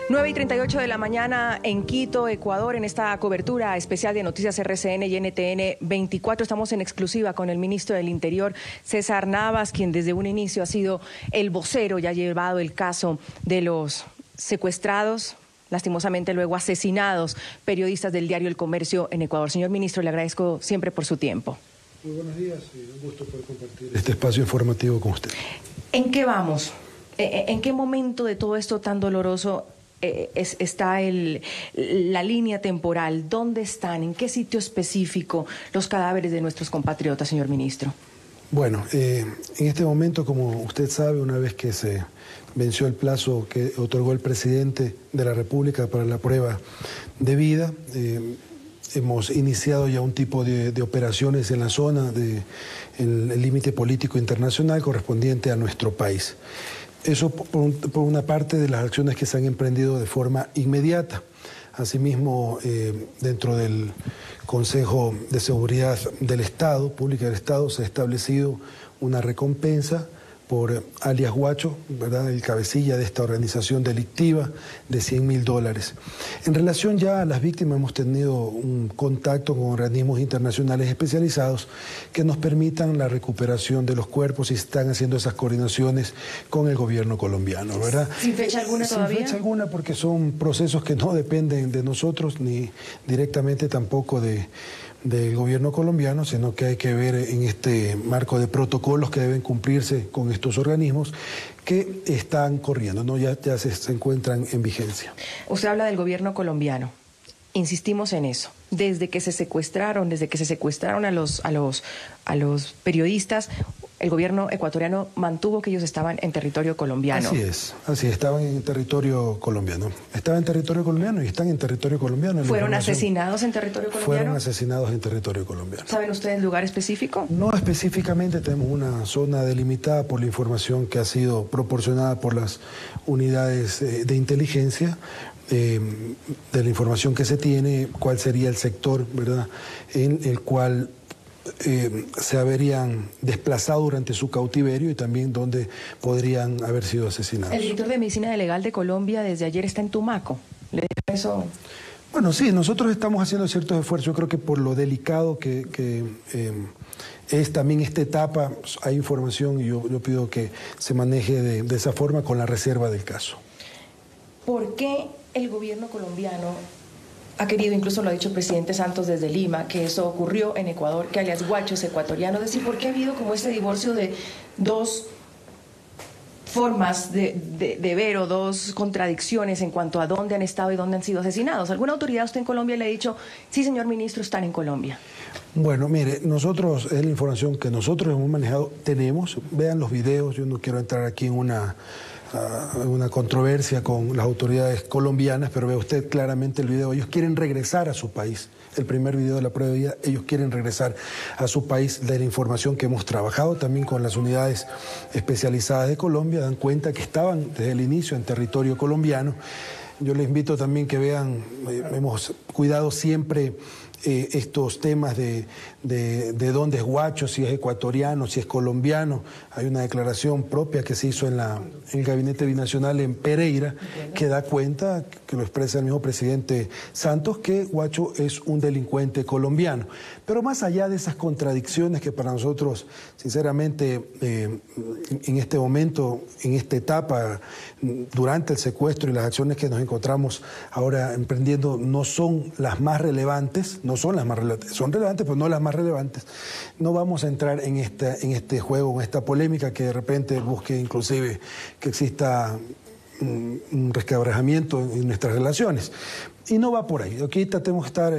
9:38 de la mañana en Quito, Ecuador, en esta cobertura especial de Noticias RCN y NTN 24. Estamos en exclusiva con el ministro del Interior, César Navas, quien desde un inicio ha sido el vocero y ha llevado el caso de los secuestrados, lastimosamente luego asesinados, periodistas del diario El Comercio en Ecuador. Señor ministro, le agradezco siempre por su tiempo. Muy buenos días y un gusto poder compartir este espacio informativo con usted. ¿En qué vamos? ¿En qué momento de todo esto tan doloroso está la línea temporal? ¿Dónde están? ¿En qué sitio específico los cadáveres de nuestros compatriotas, señor ministro? Bueno, en este momento, como usted sabe, una vez que se venció el plazo que otorgó el presidente de la República para la prueba de vida, hemos iniciado ya un tipo de operaciones en la zona el límite político internacional correspondiente a nuestro país. Eso por una parte de las acciones que se han emprendido de forma inmediata. Asimismo, dentro del Consejo de Seguridad del Estado, Pública del Estado, se ha establecido una recompensa por alias Guacho, ¿verdad?, el cabecilla de esta organización delictiva, de $100.000. En relación ya a las víctimas, hemos tenido un contacto con organismos internacionales especializados que nos permitan la recuperación de los cuerpos y están haciendo esas coordinaciones con el gobierno colombiano, ¿verdad? ¿Sin fecha alguna todavía? Sin fecha alguna, porque son procesos que no dependen de nosotros ni directamente tampoco del gobierno colombiano, sino que hay que ver en este marco de protocolos que deben cumplirse con estos organismos que están corriendo, ¿no? Ya se encuentran en vigencia. Usted habla del gobierno colombiano. Insistimos en eso. Desde que se secuestraron a los periodistas, el gobierno ecuatoriano mantuvo que ellos estaban en territorio colombiano. Así es, estaban en territorio colombiano. Estaban en territorio colombiano y están en territorio colombiano. ¿Fueron asesinados en territorio colombiano? Fueron asesinados en territorio colombiano. ¿Saben ustedes lugar específico? No específicamente, tenemos una zona delimitada por la información que ha sido proporcionada por las unidades de inteligencia, de la información que se tiene, cuál sería el sector, ¿verdad?, en el cual se habrían desplazado durante su cautiverio y también donde podrían haber sido asesinados. El director de Medicina Legal de Colombia desde ayer está en Tumaco. ¿Le dijo eso? Bueno, sí, nosotros estamos haciendo ciertos esfuerzos. Yo creo que por lo delicado que es también esta etapa, hay información y yo pido que se maneje de esa forma con la reserva del caso. ¿Por qué el gobierno colombiano ha querido, incluso lo ha dicho el presidente Santos desde Lima, que eso ocurrió en Ecuador, que alias Guacho es ecuatoriano? Es decir, ¿por qué ha habido como este divorcio de dos formas de ver o dos contradicciones en cuanto a dónde han estado y dónde han sido asesinados? ¿Alguna autoridad usted en Colombia le ha dicho, sí, señor ministro, están en Colombia? Bueno, mire, nosotros, es la información que nosotros hemos manejado, vean los videos, yo no quiero entrar aquí en una controversia con las autoridades colombianas, pero ve usted claramente el video. Ellos quieren regresar a su país. El primer video de la prueba de vida, ellos quieren regresar a su país. De la información que hemos trabajado también con las unidades especializadas de Colombia, dan cuenta que estaban desde el inicio en territorio colombiano. Yo les invito también que vean, hemos cuidado siempre estos temas de dónde es Guacho, si es ecuatoriano, si es colombiano. Hay una declaración propia que se hizo en el Gabinete Binacional en Pereira que da cuenta, que lo expresa el mismo presidente Santos, que Guacho es un delincuente colombiano. Pero más allá de esas contradicciones que para nosotros, sinceramente, en este momento, en esta etapa, durante el secuestro y las acciones que nos encontramos ahora emprendiendo, no son las más relevantes, son relevantes, pero no las más relevantes. No vamos a entrar en este juego, en esta polémica que de repente busque inclusive que exista un resquebrajamiento en nuestras relaciones. Y no va por ahí. Aquí tratemos de estar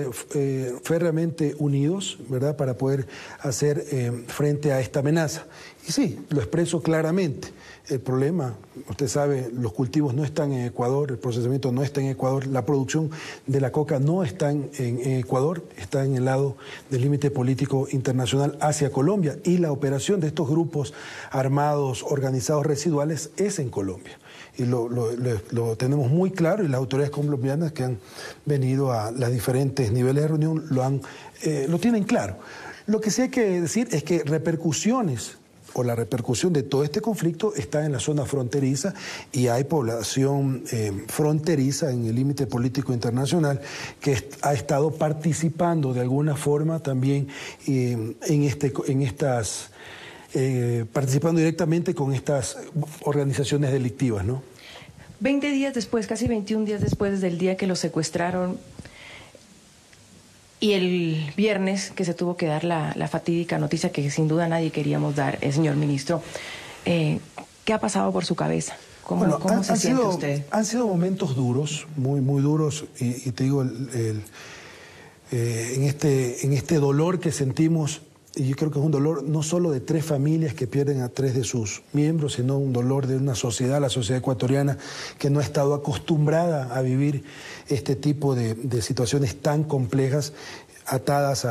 férreamente unidos, ¿verdad?, para poder hacer frente a esta amenaza. Y sí, lo expreso claramente. El problema, usted sabe, los cultivos no están en Ecuador, el procesamiento no está en Ecuador, la producción de la coca no está en Ecuador, está en el lado del límite político internacional hacia Colombia, y la operación de estos grupos armados organizados residuales es en Colombia. Y lo tenemos muy claro, y las autoridades colombianas que han venido a los diferentes niveles de reunión lo tienen claro. Lo que sí hay que decir es que repercusiones o la repercusión de todo este conflicto está en la zona fronteriza, y hay población fronteriza en el límite político internacional que ha estado participando de alguna forma también participando directamente con estas organizaciones delictivas, ¿no? 20 días después, casi 21 días después del día que los secuestraron, y el viernes que se tuvo que dar la fatídica noticia que sin duda nadie queríamos dar, señor ministro, ¿qué ha pasado por su cabeza? ¿Cómo se siente usted? Han sido momentos duros, muy, muy duros, y te digo, en este dolor que sentimos. Y yo creo que es un dolor no solo de 3 familias que pierden a 3 de sus miembros, sino un dolor de una sociedad, la sociedad ecuatoriana, que no ha estado acostumbrada a vivir este tipo de situaciones tan complejas, atadas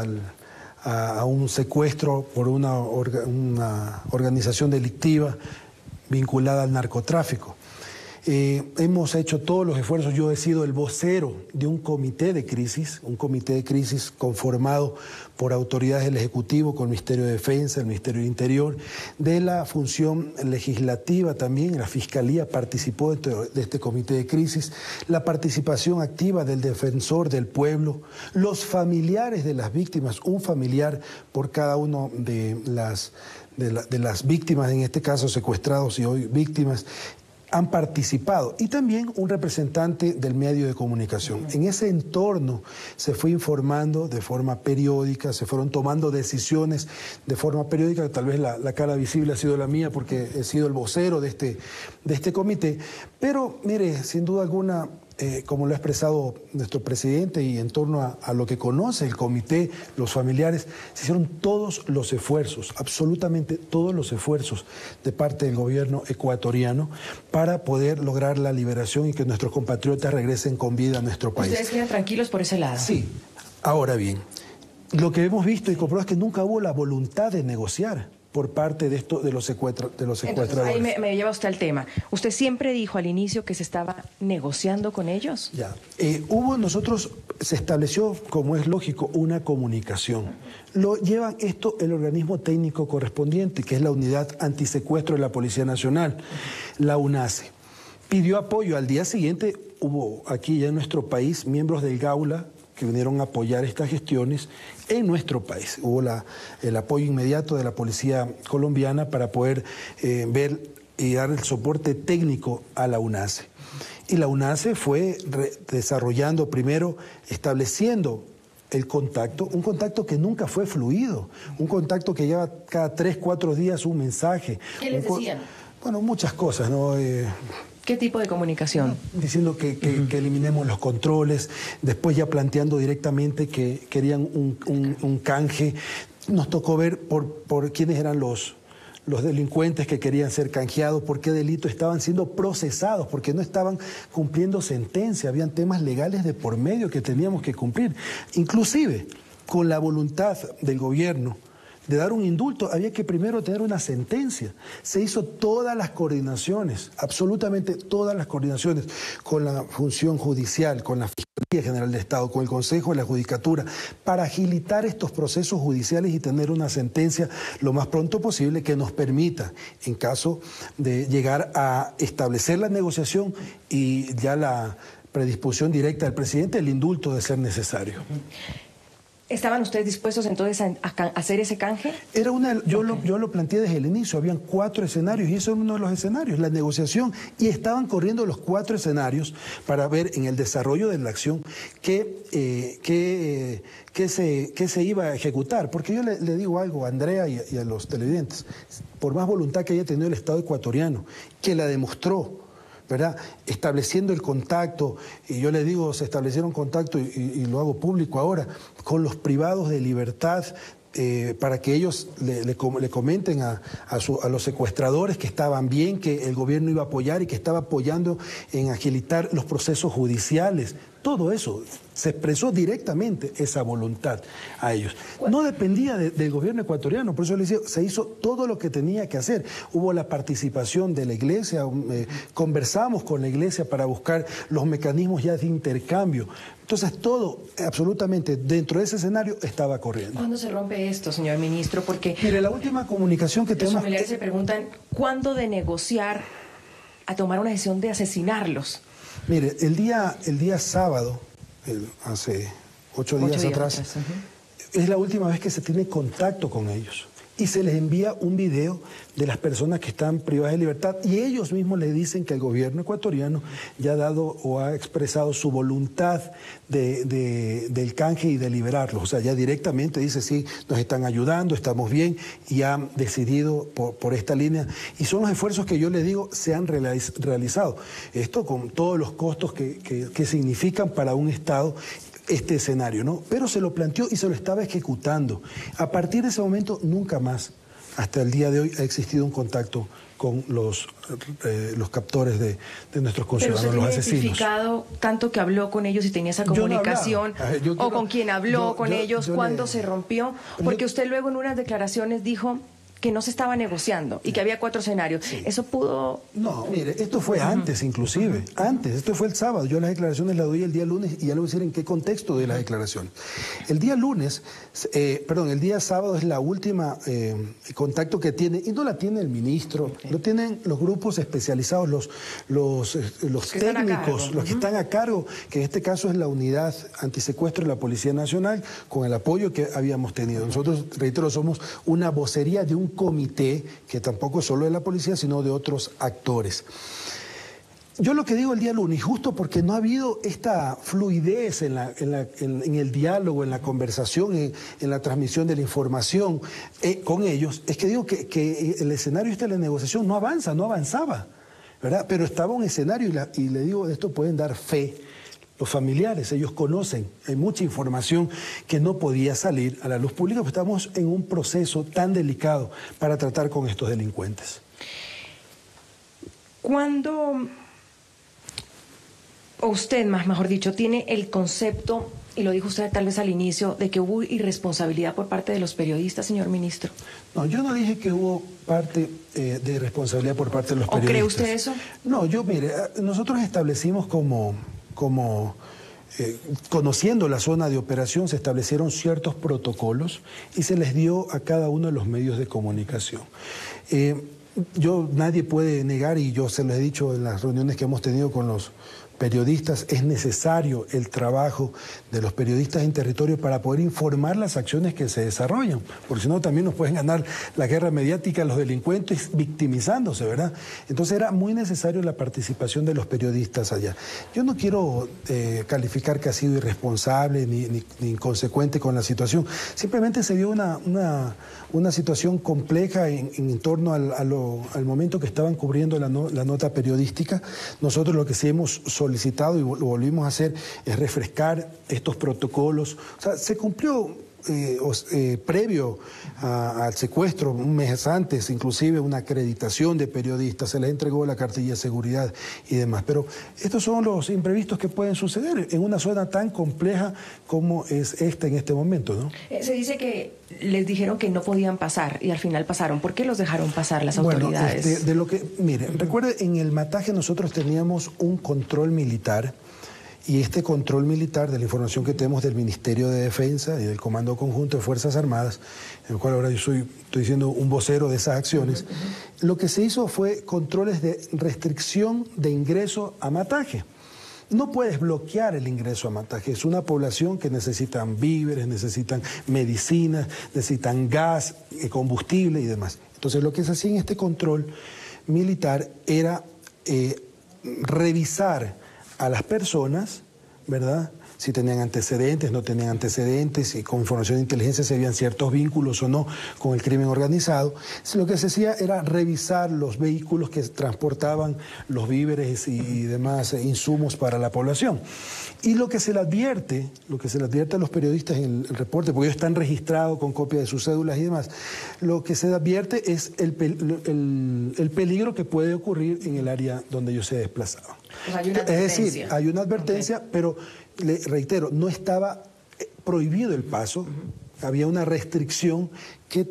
a un secuestro por una organización delictiva vinculada al narcotráfico. Hemos hecho todos los esfuerzos. Yo he sido el vocero de un comité de crisis conformado por autoridades del Ejecutivo, con el Ministerio de Defensa, el Ministerio del Interior, de la función legislativa también. La Fiscalía participó de este comité de crisis, la participación activa del Defensor del Pueblo, los familiares de las víctimas, un familiar por cada uno de las víctimas, en este caso secuestrados y hoy víctimas, han participado, y también un representante del medio de comunicación. En ese entorno se fue informando de forma periódica, se fueron tomando decisiones de forma periódica. Tal vez la cara visible ha sido la mía porque he sido el vocero de este comité, pero mire, sin duda alguna, como lo ha expresado nuestro presidente, y en torno a lo que conoce el comité, los familiares, se hicieron todos los esfuerzos, absolutamente todos los esfuerzos de parte del gobierno ecuatoriano para poder lograr la liberación y que nuestros compatriotas regresen con vida a nuestro país. ¿Ustedes quedan tranquilos por ese lado? Sí. Ahora bien, lo que hemos visto y comprobado es que nunca hubo la voluntad de negociar por parte de los secuestradores. Entonces, ahí me lleva usted al tema. Usted siempre dijo al inicio que se estaba negociando con ellos. Ya. Se estableció, como es lógico, una comunicación. Lo lleva esto el organismo técnico correspondiente, que es la Unidad Antisecuestro de la Policía Nacional, la UNACE. Pidió apoyo. Al día siguiente hubo aquí ya en nuestro país miembros del Gaula que vinieron a apoyar estas gestiones en nuestro país. Hubo el apoyo inmediato de la policía colombiana para poder ver y dar el soporte técnico a la UNACE. Y la UNACE fue desarrollando primero, estableciendo el contacto, un contacto que nunca fue fluido, un contacto que lleva cada 3, 4 días un mensaje. ¿Qué les decían? Bueno, muchas cosas, ¿no? ¿Qué tipo de comunicación? Diciendo que eliminemos los controles, después ya planteando directamente que querían un canje. Nos tocó ver por quiénes eran los delincuentes que querían ser canjeados, por qué delito estaban siendo procesados, porque no estaban cumpliendo sentencia, habían temas legales de por medio que teníamos que cumplir. Inclusive, con la voluntad del gobierno de dar un indulto, había que primero tener una sentencia. Se hizo todas las coordinaciones, absolutamente todas las coordinaciones, con la función judicial, con la Fiscalía General de Estado, con el Consejo de la Judicatura, para agilitar estos procesos judiciales y tener una sentencia lo más pronto posible que nos permita, en caso de llegar a establecer la negociación y ya la predisposición directa del presidente, el indulto de ser necesario. ¿Estaban ustedes dispuestos entonces a hacer ese canje? Yo lo planteé desde el inicio, habían 4 escenarios y eso era uno de los escenarios, la negociación, y estaban corriendo los 4 escenarios para ver en el desarrollo de la acción qué se iba a ejecutar. Porque yo le digo algo a Andrea y a los televidentes, por más voluntad que haya tenido el Estado ecuatoriano, que la demostró, ¿verdad? Estableciendo el contacto, y yo le digo, se establecieron contacto y lo hago público ahora, con los privados de libertad, para que ellos le comenten a los secuestradores que estaban bien, que el gobierno iba a apoyar y que estaba apoyando en agilitar los procesos judiciales. todo eso, se expresó directamente esa voluntad a ellos. No dependía del gobierno ecuatoriano, por eso le decía, se hizo todo lo que tenía que hacer. Hubo la participación de la iglesia, conversamos con la iglesia para buscar los mecanismos ya de intercambio. Entonces todo, absolutamente, dentro de ese escenario estaba corriendo. ¿Cuándo se rompe esto, señor ministro? Porque mire, la última comunicación que tenemos... Los familiares se preguntan, ¿cuándo de negociar a tomar una decisión de asesinarlos? Mire, el día sábado, hace 8 días atrás, es la última vez que se tiene contacto con ellos. Y se les envía un video de las personas que están privadas de libertad y ellos mismos le dicen que el gobierno ecuatoriano ya ha dado o ha expresado su voluntad del canje y de liberarlos. O sea, ya directamente dice, sí, nos están ayudando, estamos bien y han decidido por esta línea. Y son los esfuerzos que yo les digo se han realizado. Esto con todos los costos que significan para un Estado este escenario, ¿no? Pero se lo planteó y se lo estaba ejecutando. A partir de ese momento, nunca más, hasta el día de hoy, ha existido un contacto con los captores de nuestros conciudadanos, los asesinos. ¿Pero usted tiene identificado tanto que habló con ellos y tenía esa comunicación? ¿O con quien habló con ellos? ¿Cuándo se rompió? Porque usted luego en unas declaraciones dijo que no se estaba negociando y que había 4 escenarios. Sí. ¿Eso pudo...? No, mire, esto fue antes inclusive, antes, esto fue el sábado. Yo las declaraciones las doy el día lunes y ya le voy a decir en qué contexto doy las declaraciones. El día lunes, el día sábado es la última contacto que tiene, y no la tiene el ministro, lo tienen los grupos especializados, los técnicos, los que están a cargo, que en este caso es la unidad antisecuestro de la Policía Nacional, con el apoyo que habíamos tenido. Nosotros, reitero, somos una vocería de un comité que tampoco es solo de la policía, sino de otros actores. Yo lo que digo el día lunes, justo porque no ha habido esta fluidez en el diálogo, en la conversación, en la transmisión de la información con ellos, es que digo que el escenario de la negociación no avanzaba, ¿verdad? Pero estaba un escenario y le digo, de esto pueden dar fe los familiares, ellos conocen, hay mucha información que no podía salir a la luz pública, porque estamos en un proceso tan delicado para tratar con estos delincuentes. ¿Cuándo, o usted, mejor dicho, tiene el concepto, y lo dijo usted tal vez al inicio, de que hubo irresponsabilidad por parte de los periodistas, señor ministro? No, yo no dije que hubo parte de responsabilidad por parte de los periodistas. ¿O cree usted eso? No, mire, nosotros establecimos conociendo la zona de operación, se establecieron ciertos protocolos y se les dio a cada uno de los medios de comunicación. Nadie puede negar, y yo se lo he dicho en las reuniones que hemos tenido con los periodistas, es necesario el trabajo de los periodistas en territorio para poder informar las acciones que se desarrollan, porque si no también nos pueden ganar la guerra mediática los delincuentes victimizándose, ¿verdad? Entonces era muy necesario la participación de los periodistas allá. Yo no quiero calificar que ha sido irresponsable ni inconsecuente con la situación, simplemente se dio una situación compleja en torno al momento que estaban cubriendo la nota periodística. Nosotros lo que sí hemos solicitado y lo volvimos a hacer es refrescar estos protocolos. O sea, se cumplió previo al secuestro, un mes antes, inclusive una acreditación de periodistas, se les entregó la cartilla de seguridad y demás. Pero estos son los imprevistos que pueden suceder en una zona tan compleja como es esta en este momento, ¿no? Se dice que les dijeron que no podían pasar y al final pasaron. ¿Por qué los dejaron pasar las autoridades? Mire, recuerde, en el Mataje nosotros teníamos un control militar. Y este control militar, de la información que tenemos del Ministerio de Defensa y del Comando Conjunto de Fuerzas Armadas, en el cual ahora yo estoy siendo un vocero de esas acciones, lo que se hizo fue controles de restricción de ingreso a Mataje. No puedes bloquear el ingreso a Mataje, es una población que necesitan víveres, necesitan medicinas, necesitan gas, combustible y demás. Entonces lo que se hacía en este control militar era revisar a las personas, ¿verdad? Si tenían antecedentes, no tenían antecedentes, si con información de inteligencia se habían ciertos vínculos o no con el crimen organizado. Lo que se hacía era revisar los vehículos que transportaban los víveres y demás insumos para la población. Y lo que se le advierte a los periodistas en el reporte, porque ellos están registrados con copia de sus cédulas y demás, lo que se advierte es el peligro que puede ocurrir en el área donde ellos se desplazaban. Pues hay una advertencia. Es decir, hay una advertencia, pero le reitero, no estaba prohibido el paso, había una restricción que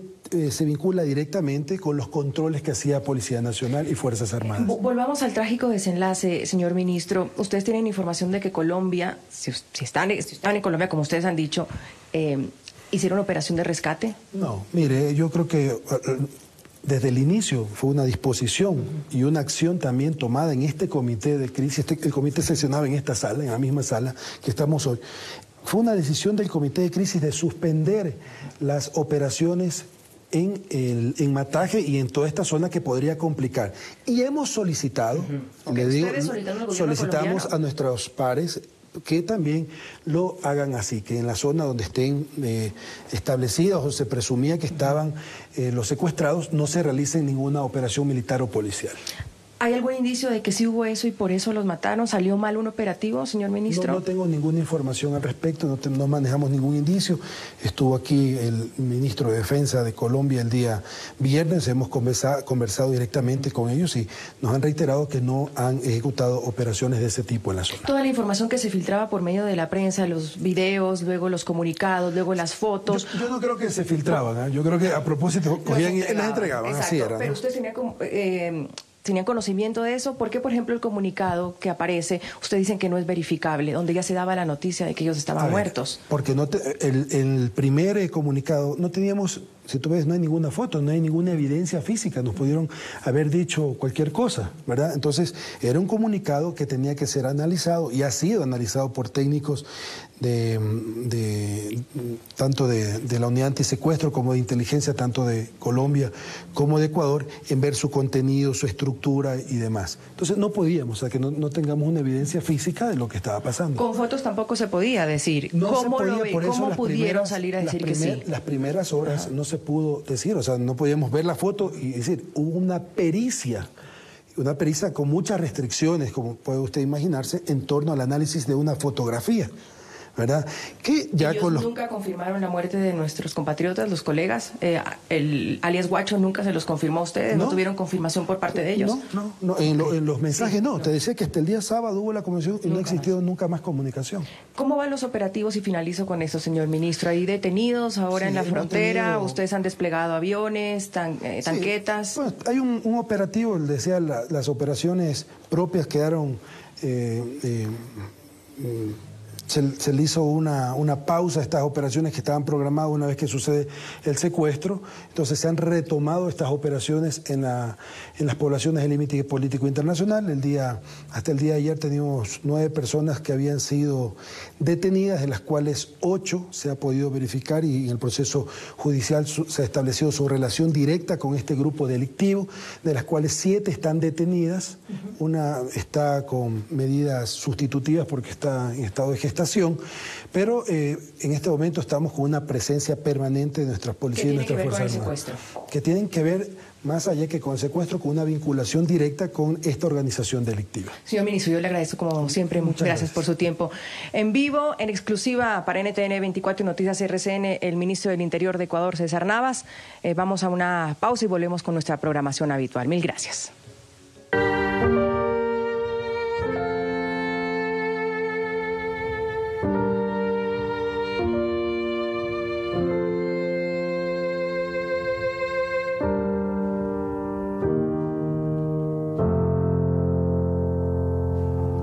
se vincula directamente con los controles que hacía Policía Nacional y Fuerzas Armadas. Volvamos al trágico desenlace, señor ministro. Ustedes tienen información de que Colombia, si están en Colombia, como ustedes han dicho, ¿hicieron operación de rescate? No, mire, yo creo que desde el inicio fue una disposición y una acción también tomada en este comité de crisis. El comité sesionaba en esta sala, en la misma sala que estamos hoy. Fue una decisión del comité de crisis de suspender las operaciones en Mataje y en toda esta zona que podría complicar. Y hemos solicitado, le digo, solicitamos a nuestros pares que también lo hagan así, que en la zona donde estén establecidas o se presumía que estaban los secuestrados, no se realice ninguna operación militar o policial. ¿Hay algún indicio de que sí hubo eso y por eso los mataron? ¿Salió mal un operativo, señor ministro? No tengo ninguna información al respecto, no manejamos ningún indicio. Estuvo aquí el ministro de Defensa de Colombia el día viernes, hemos conversado directamente con ellos y nos han reiterado que no han ejecutado operaciones de ese tipo en la zona. Toda la información que se filtraba por medio de la prensa, los videos, luego los comunicados, luego las fotos... Yo no creo que se filtraban, ¿eh? Yo creo que a propósito cogían y las entregaban, exacto, así era. Pero usted tenía como... ¿Tenían conocimiento de eso? ¿Por qué, por ejemplo, el comunicado que aparece, ustedes dicen que no es verificable, donde ya se daba la noticia de que ellos estaban muertos? Porque el primer comunicado no teníamos, si tú ves, no hay ninguna foto, no hay ninguna evidencia física, nos pudieron haber dicho cualquier cosa, ¿verdad? Entonces, era un comunicado que tenía que ser analizado y ha sido analizado por técnicos tanto de la unidad antisecuestro como de inteligencia, tanto de Colombia como de Ecuador, en ver su contenido, su estructura y demás. Entonces no podíamos, o sea, que no tengamos una evidencia física de lo que estaba pasando. Con fotos tampoco se podía decir. No ¿Cómo se podía, por eso ¿Cómo pudieron salir a decir que sí? Las primeras horas no se pudo decir, o sea, no podíamos ver la foto y decir, hubo una pericia con muchas restricciones, como puede usted imaginarse, en torno al análisis de una fotografía, ¿verdad? Que ya ¿Ellos nunca confirmaron la muerte de nuestros compatriotas, los colegas? ¿El alias Guacho nunca se los confirmó a ustedes? ¿No tuvieron confirmación por parte de ellos? No, en los mensajes no. Te decía que hasta el día sábado hubo la comunicación y no ha existido nunca más comunicación. ¿Cómo van los operativos? Y finalizo con eso, señor ministro. ¿Hay detenidos ahora en la frontera? ¿Ustedes han desplegado aviones, tanquetas? Bueno, hay un operativo, les decía, las operaciones propias quedaron... Se le hizo una pausa a estas operaciones que estaban programadas una vez que sucede el secuestro. Entonces se han retomado estas operaciones en las poblaciones del límite político internacional. Hasta el día de ayer teníamos 9 personas que habían sido detenidas, de las cuales 8 se ha podido verificar y en el proceso judicial se ha establecido su relación directa con este grupo delictivo, de las cuales 7 están detenidas. Una está con medidas sustitutivas porque está en estado de gestación, pero en este momento estamos con una presencia permanente de nuestras policías y nuestras fuerzas armadas. Que tienen que ver, más allá que con el secuestro, con una vinculación directa con esta organización delictiva. Señor ministro, yo le agradezco como siempre, muchas gracias por su tiempo. En vivo, en exclusiva para NTN 24 y Noticias RCN, el ministro del Interior de Ecuador, César Navas. Vamos a una pausa y volvemos con nuestra programación habitual. Mil gracias.